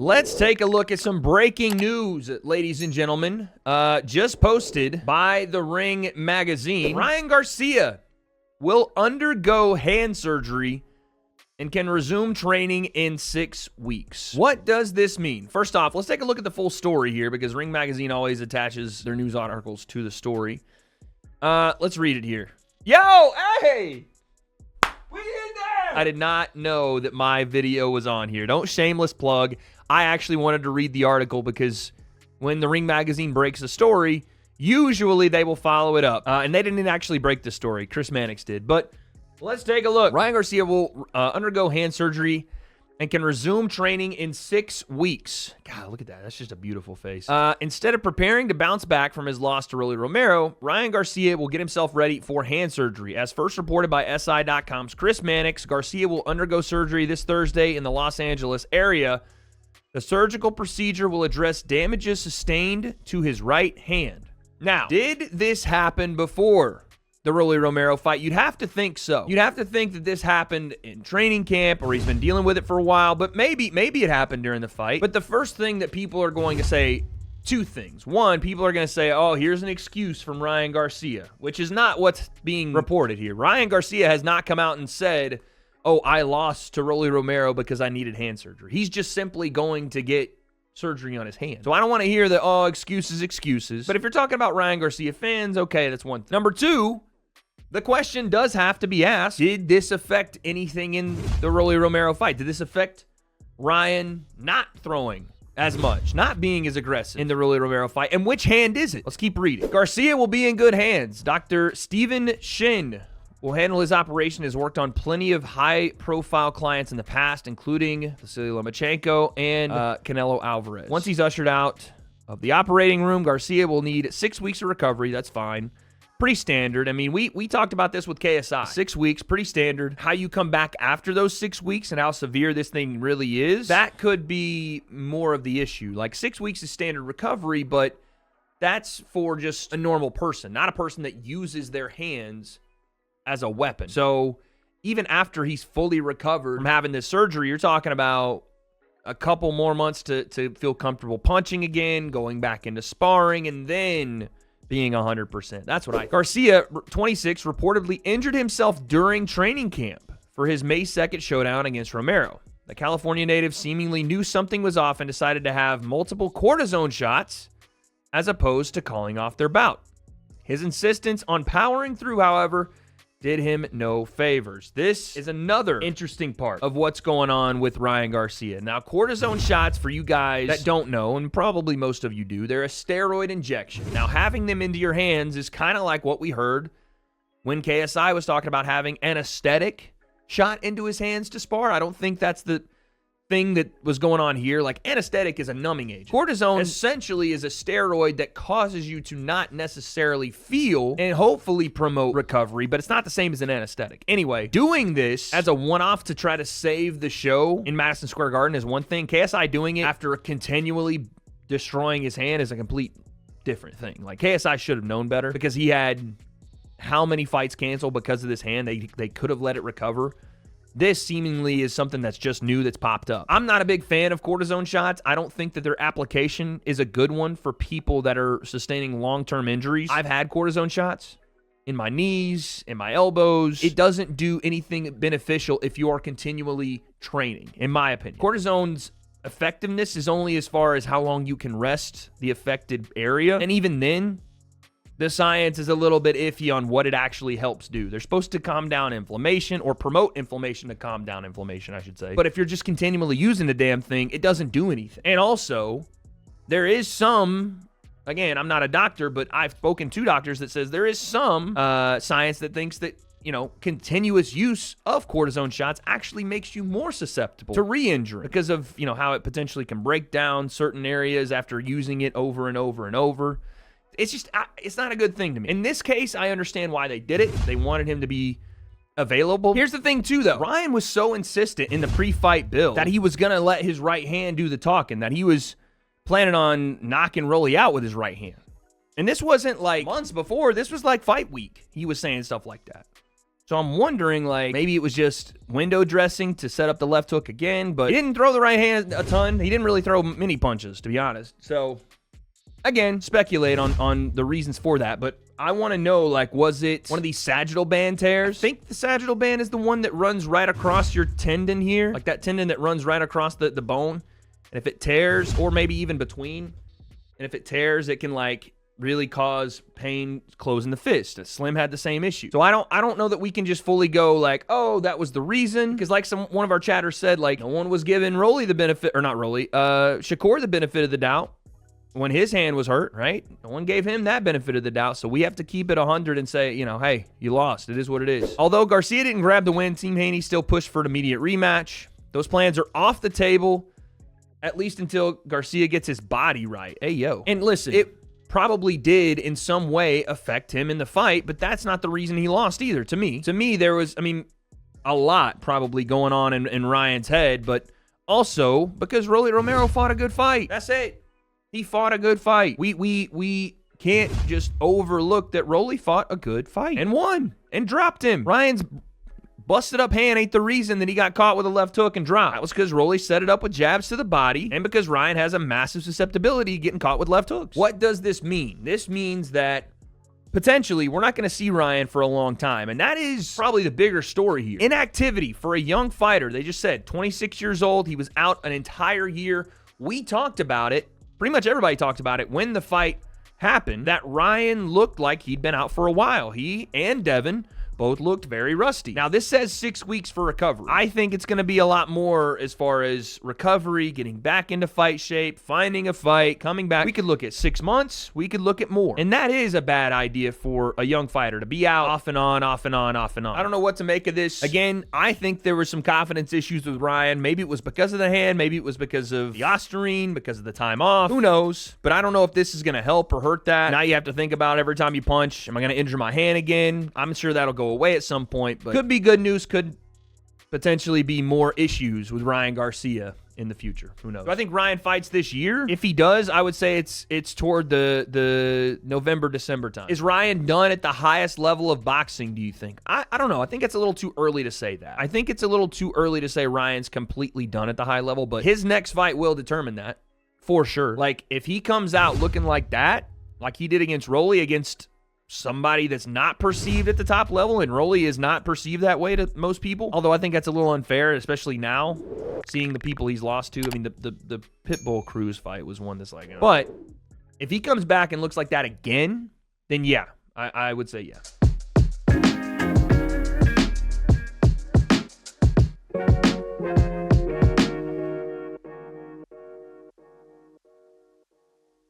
Let's take a look at some breaking news, ladies and gentlemen. Just posted by The Ring magazine. Ryan Garcia will undergo hand surgery and can resume training in 6 weeks. What does this mean? First off, let's take a look at the full story here because Ring magazine always attaches their news articles to the story. Let's read it here. Yo, hey! We in there! I did not know that my video was on here. Don't shameless plug. I actually wanted to read the article because when the Ring magazine breaks a story, usually they will follow it up. And they didn't actually break the story. Chris Mannix did. But let's take a look. Ryan Garcia will undergo hand surgery and can resume training in 6 weeks. God, look at that. That's just a beautiful face. Instead of preparing to bounce back from his loss to Rolly Romero, Ryan Garcia will get himself ready for hand surgery. As first reported by SI.com's Chris Mannix, Garcia will undergo surgery this Thursday in the Los Angeles area. The surgical procedure will address damages sustained to his right hand. Now, did this happen before the Rolly Romero fight? You'd have to think so. You'd have to think that this happened in training camp or he's been dealing with it for a while, but maybe it happened during the fight. But the first thing that people are going to say, two things. One, people are going to say, oh, here's an excuse from Ryan Garcia, which is not what's being reported here. Ryan Garcia has not come out and said, oh, I lost to Rolly Romero because I needed hand surgery. He's just simply going to get surgery on his hand. So I don't want to hear that, oh, excuses. But if you're talking about Ryan Garcia fans, okay, that's one thing. Number two, the question does have to be asked, did this affect anything in the Rolly Romero fight? Did this affect Ryan not throwing as much, not being as aggressive in the Rolly Romero fight? And which hand is it? Let's keep reading. Garcia will be in good hands. Dr. Steven Shin will handle his operation, has worked on plenty of high-profile clients in the past, including Vasily Lomachenko and Canelo Alvarez. Once he's ushered out of the operating room, Garcia will need 6 weeks of recovery. That's fine. Pretty standard. I mean, we talked about this with KSI. 6 weeks, pretty standard. How you come back after those 6 weeks and how severe this thing really is, that could be more of the issue. Like 6 weeks is standard recovery, but that's for just a normal person, not a person that uses their hands as a weapon. So even after he's fully recovered from having this surgery, you're talking about a couple more months to feel comfortable punching again, going back into sparring, and then being 100%. That's what Garcia, 26, reportedly injured himself during training camp for his May 2nd showdown against Romero. The California native seemingly knew something was off and decided to have multiple cortisone shots as opposed to calling off their bout. His insistence on powering through, however, did him no favors. This is another interesting part of what's going on with Ryan Garcia. Now, cortisone shots, for you guys that don't know, and probably most of you do, they're a steroid injection. Now, having them into your hands is kind of like what we heard when KSI was talking about having anesthetic shot into his hands to spar. I don't think that's the thing that was going on here. Like, anesthetic is a numbing agent. Cortisone essentially is a steroid that causes you to not necessarily feel and hopefully promote recovery, but it's not the same as an anesthetic. Anyway, doing this as a one-off to try to save the show in Madison Square Garden is one thing. KSI doing it after continually destroying his hand is a complete different thing. Like, KSI should have known better because he had how many fights canceled because of this hand? They could have let it recover. This seemingly is something that's just new that's popped up. I'm not a big fan of cortisone shots. I don't think that their application is a good one for people that are sustaining long-term injuries. I've had cortisone shots in my knees, in my elbows. It doesn't do anything beneficial if you are continually training, in my opinion. Cortisone's effectiveness is only as far as how long you can rest the affected area. And even then, the science is a little bit iffy on what it actually helps do. They're supposed to calm down inflammation or promote inflammation to calm down inflammation, I should say. But if you're just continually using the damn thing, it doesn't do anything. And also, there is some, again, I'm not a doctor, but I've spoken to doctors that says there is some science that thinks that, you know, continuous use of cortisone shots actually makes you more susceptible to re-injury because of, you know, how it potentially can break down certain areas after using it over and over and over. It's just, it's not a good thing to me. In this case, I understand why they did it. They wanted him to be available. Here's the thing, too, though. Ryan was so insistent in the pre-fight build that he was going to let his right hand do the talking, that he was planning on knocking Rolly out with his right hand. And this wasn't like months before. This was like fight week. He was saying stuff like that. So I'm wondering, like, maybe it was just window dressing to set up the left hook again, but he didn't throw the right hand a ton. He didn't really throw many punches, to be honest. So, again, speculate on the reasons for that, but I want to know, like, was it one of these sagittal band tears? I think the sagittal band is the one that runs right across your tendon here, like that tendon that runs right across the bone. And if it tears, or maybe even between, and if it tears, it can, like, really cause pain closing the fist. Slim had the same issue. So I don't know that we can just fully go like, oh, that was the reason. Because like one of our chatters said, like, no one was giving Rolly the benefit, or not Rolly, Shakur the benefit of the doubt when his hand was hurt, right? No one gave him that benefit of the doubt. So we have to keep it 100 and say, you know, hey, you lost. It is what it is. Although Garcia didn't grab the win, Team Haney still pushed for an immediate rematch. Those plans are off the table, at least until Garcia gets his body right. Hey, yo. And listen, it probably did in some way affect him in the fight, but that's not the reason he lost either, to me. To me, there was, I mean, a lot probably going on in Ryan's head, but also because Rolly Romero fought a good fight. That's it. He fought a good fight. We can't just overlook that Rolly fought a good fight and won and dropped him. Ryan's busted up hand ain't the reason that he got caught with a left hook and dropped. That was because Rolly set it up with jabs to the body and because Ryan has a massive susceptibility getting caught with left hooks. What does this mean? This means that potentially we're not going to see Ryan for a long time, and that is probably the bigger story here. Inactivity for a young fighter. They just said 26 years old. He was out an entire year. We talked about it. Pretty much everybody talked about it when the fight happened, that Ryan looked like he'd been out for a while. He and Devin both looked very rusty. Now, this says 6 weeks for recovery. I think it's going to be a lot more as far as recovery, getting back into fight shape, finding a fight, coming back. We could look at 6 months. We could look at more. And that is a bad idea for a young fighter to be out off and on, off and on, off and on. I don't know what to make of this. Again, I think there were some confidence issues with Ryan. Maybe it was because of the hand. Maybe it was because of the Ostarine, because of the time off. Who knows? But I don't know if this is going to help or hurt that. Now you have to think about every time you punch, am I going to injure my hand again? I'm sure that'll go away at some point, but could be good news, could potentially be more issues with Ryan Garcia in the future. Who knows? So I think Ryan fights this year. If he does, I would say it's toward the November, December time. Is Ryan done at the highest level of boxing, do you think? I don't know. I think it's a little too early to say that. I think it's a little too early to say Ryan's completely done at the high level, but his next fight will determine that for sure. Like, if he comes out looking like that, like he did against Rolly, against somebody that's not perceived at the top level, and Rolly is not perceived that way to most people. Although I think that's a little unfair, especially now, seeing the people he's lost to. I mean, the Pitbull Cruz fight was one that's like, you know. But if he comes back and looks like that again, then yeah, I would say yeah.